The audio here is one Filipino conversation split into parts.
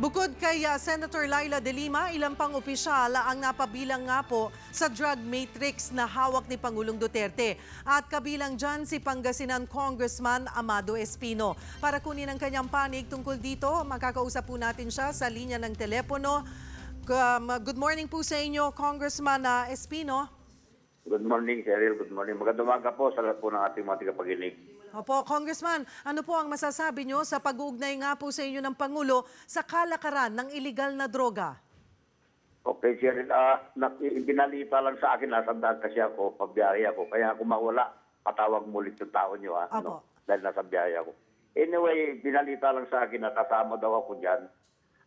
Bukod kay Senator Laila De Lima, ilang pang opisyal ang napabilang nga po sa drug matrix na hawak ni Pangulong Duterte. At kabilang dyan si Pangasinan Congressman Amado Espino. Para kunin ang kanyang panig tungkol dito, makakausap po natin siya sa linya ng telepono. Good morning po sa inyo, Congressman Espino. Good morning, Cheryl. Good morning. Magandang umaga po sa lahat po ng ating mga tagapakinig. Opo, Congressman, ano po ang masasabi nyo sa pag-uugnay nga po sa inyo ng Pangulo sa kalakaran ng iligal na droga? Okay, Cheryl. Binalita lang sa akin, nasandaan kasi ako, pagbiyahe ako. Kaya kung mawala, patawag mo ulit yung tao nyo, ha? Opo. No? Dahil nasa biyahe ako. Anyway, binalita lang sa akin na kasama daw ako dyan.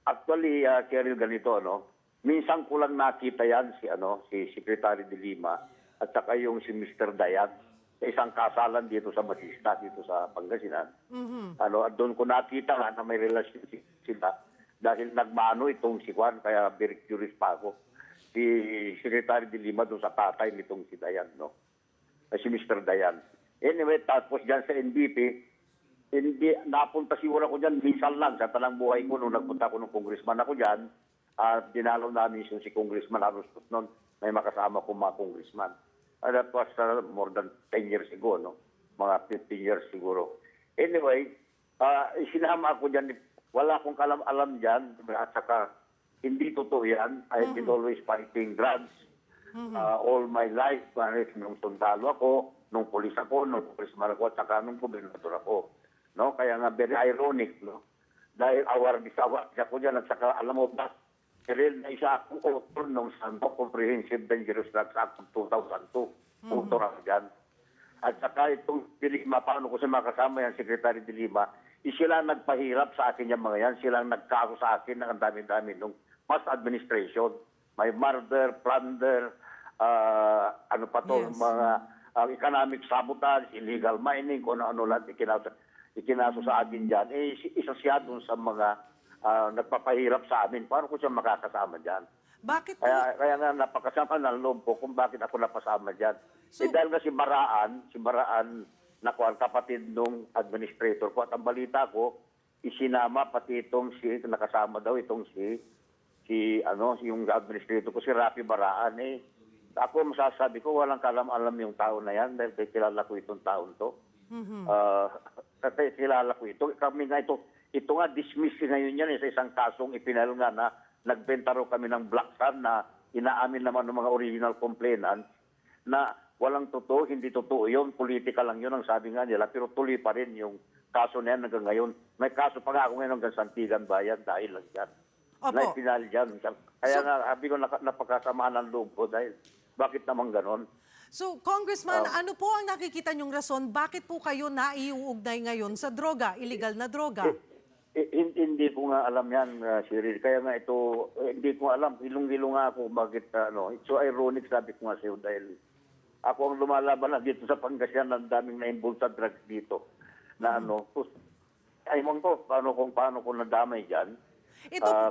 Actually, Cheryl, ganito, no? Minsan ko lang nakita yan si Secretary De Lima at saka yung si Mr. Dayan sa isang kasalan dito sa Batista, dito sa Pangasinan. At doon ko nakita nga na may relasyon sila dahil nagmano itong si Juan, kaya very curious pa ako. Si Secretary De Lima doon sa tatay nitong si Dayan, no? Si Mr. Dayan. Anyway, tapos dyan sa NBP, hindi, napunta siguro ako dyan, minsan lang sa tanang buhay ko nung nagpunta ko ng congressman ako dyan. Dinalaw namin si Congressman Arustos noon, may makasama ko mga congressman. That was more than 10 years ago, no? Mga 15 years siguro. Anyway, sinama ako dyan, wala akong alam dyan, at saka hindi totoo yan. I've been always fighting drugs all my life. Nung sundalo ako, nung polis ako, nung congressman ako, at saka nung gobernador ako. No? Kaya nga very ironic, no? Dahil awardis ako dyan, at saka alam mo ba, Cheryl, na isa akong author ng Santo Comprehensive Dangerous Drugs Act of 2002. Author ako dyan. At saka itong De Lima, paano ko siya makasama yan, Secretary De Lima, sila nagpahirap sa akin yung mga yan. Sila nagkaso sa akin ng ang dami-dami nung past administration. May murder, plunder, mga economic sabotage, illegal mining, kung ano lang ikinaso sa akin dyan. Isa siya dun sa mga nagpapahirap sa amin. Paano ko siya makakasama dyan? Bakit po? Kaya nga napakasama ng loob ko kung bakit ako napasama dyan. Dahil nga si Baraan, kapatid nung administrator ko. At ang balita ko, isinama pati itong nakasama daw itong yung administrator ko, si Rafi Baraan. Ako masasabi ko, walang kalam-alam yung tao na yan dahil kilala ko itong taon to. Kilala ko ito. Kami nga ito nga, dismiss ngayon yan sa isang kasong ipinal nga na nagbenta raw kami ng black sand na inaamin naman ng mga original complainants na walang totoo, hindi totoo yun, politika lang yun ang sabi nga nila, pero tuloy pa rin yung kaso na yan hanggang ngayon. May kaso pa nga ako ngayon hanggang Santigan Bayan dahil lang yan. Na ipinal dyan. Kaya nga, sabi ko napakasamaan ng loob ko dahil bakit naman ganon? So, Congressman, ano po ang nakikita niyong rason? Bakit po kayo naiuugnay ngayon sa droga, illegal na droga? Hindi ko nga alam yan, Cheryl. Kaya nga ito, hindi ko alam. Hilong-hilong nga ako bakit, it's so ironic, sabi ko nga sa'yo, dahil ako ang lumalaban na dito sa Pangasinan, ang daming na-involved sa drugs dito. Ewan ko, paano ko nadamay dyan.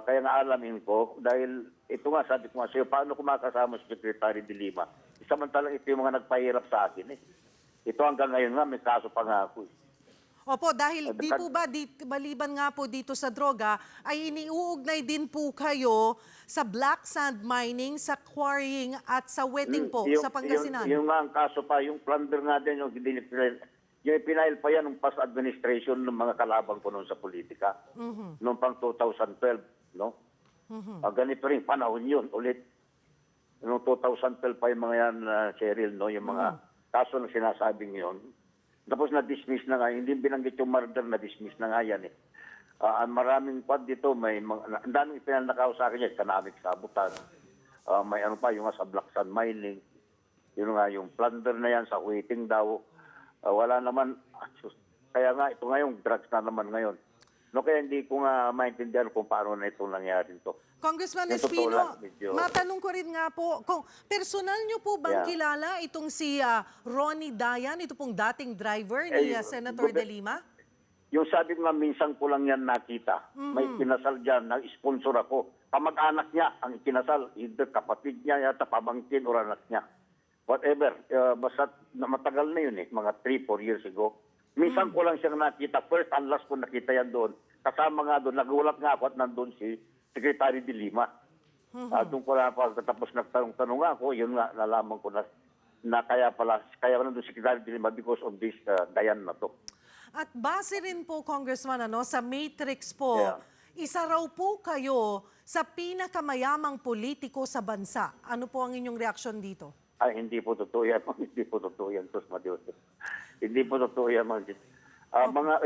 Kaya nga alamin ko, dahil ito nga, sabi ko nga sa'yo, paano ko makasama si Secretary De Lima? Samantalang ito yung mga nagpahirap sa akin. Ito hanggang ngayon nga, may kaso pa nga ako. Opo, dahil di po ba, maliban nga po dito sa droga, ay iniuugnay din po kayo sa black sand mining, sa quarrying at sa wetting po sa Pangasinan. Yung nga ang kaso pa, yung plunder nga din, yung ipinail pa yan ng past administration ng mga kalabang ko noon sa politika. Noong pang 2012, no? Ganito rin, panahon yun, ulit. Noong 2012 pa yung mga yan, Cheryl, no? Yung mga kaso na sinasabing yun. Tapos na-dismiss na nga, hindi binanggit yung murder, na-dismiss na nga yan maraming pad dito, ang daming ipinanakaw sa akin yan, economic sabotage. May ano pa, yung sa black sand mining, yun nga, yung plunder na yan sa waiting daw. Wala naman, kaya nga, ito nga yung drugs na naman ngayon. No, kaya hindi ko nga maintindihan kung paano na itong nangyari ito. Congressman Espino, matanong ko rin nga po, kung personal nyo po bang kilala itong si Ronnie Dayan, ito pong dating driver ni Senator De Lima? Yung sabi ko nga, minsan ko lang yan nakita. May kinasal dyan, nag-sponsor ako. Kamag-anak niya ang ikinasal, either kapatid niya, yata pamangkin or anak niya. Whatever, basta matagal na yun mga 3-4 years ago. Minsan ko lang siyang nakita. First and last ko nakita yan doon. Kasama nga doon, nagulat nga ako at nandun si Secretary de Lima. Doon ko na pagkatapos nagtanong-tanong ako, yun nga, nalaman ko na kaya nandun si Secretary de Lima because of this Dayan na to. At base rin po, Congressman, sa matrix po, Yeah. isa raw po kayo sa pinakamayamang politiko sa bansa. Ano po ang inyong reaksyon dito? Ay, hindi po totoo yan. Hindi po totoo yan, Tos Madios. Hindi po totoo yan, mga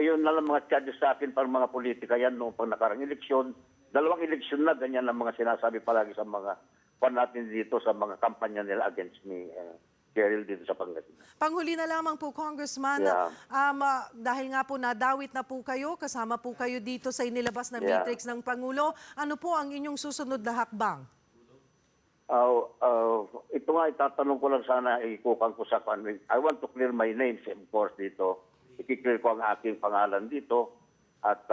yun na lang mga charges sa akin para mga politika yan noong pang nakarang eleksyon. 2 eleksyon na, ganyan lang mga sinasabi palagi sa mga pan natin dito sa mga kampanya nila against me, Cheryl, dito sa Pangasinan. Panghuli na lamang po, Congressman, Yeah. dahil nga po nadawit na po kayo, kasama po kayo dito sa inilabas na Yeah. matrix ng Pangulo, ano po ang inyong susunod na hakbang? Ito nga, itatanong ko lang sana, ikukan ko sa kanwin. I want to clear my name, of course, dito. I-clear ko ang aking pangalan dito. At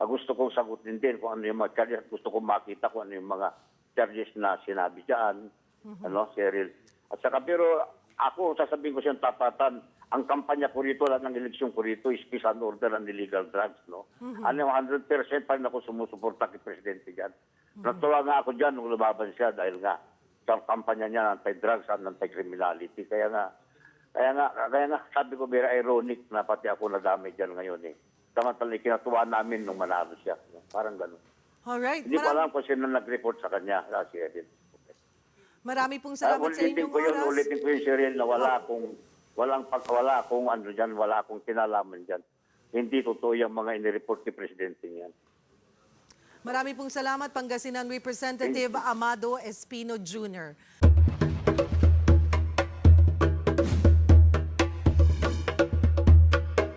gusto kong sagutin din kung ano yung mga charges. Gusto kong makita kung ano yung mga charges na sinabi dyan. Cheryl. At saka, pero ako, sasabihin ko siyang tapatan, ang kampanya ko rito, lahat ng eleksyon ko rito, is peace and order and illegal drugs, no? Ano, 100% pa rin ako sumusuporta kay Presidente dyan. Natuwa nga ako dyan nung lumaban siya dahil nga sa kampanya niya anti-drugs and anti-criminality. Kaya nga, sabi ko, very ironic na pati ako nadamay dyan ngayon eh. Samantalang kinatuwa namin nung manalo siya. No? Parang gano'n. Alright. Hindi ko alam kung sino nag-report sa kanya. Kasi Edith. Marami pong salamat sa inyong oras. Ulitin ko yun, Cheryl, na wala akong kinalaman dyan. Hindi totoo yung mga inireport ni Presidente niyan. Marami pong salamat, Pangasinan Representative Amado Espino Jr.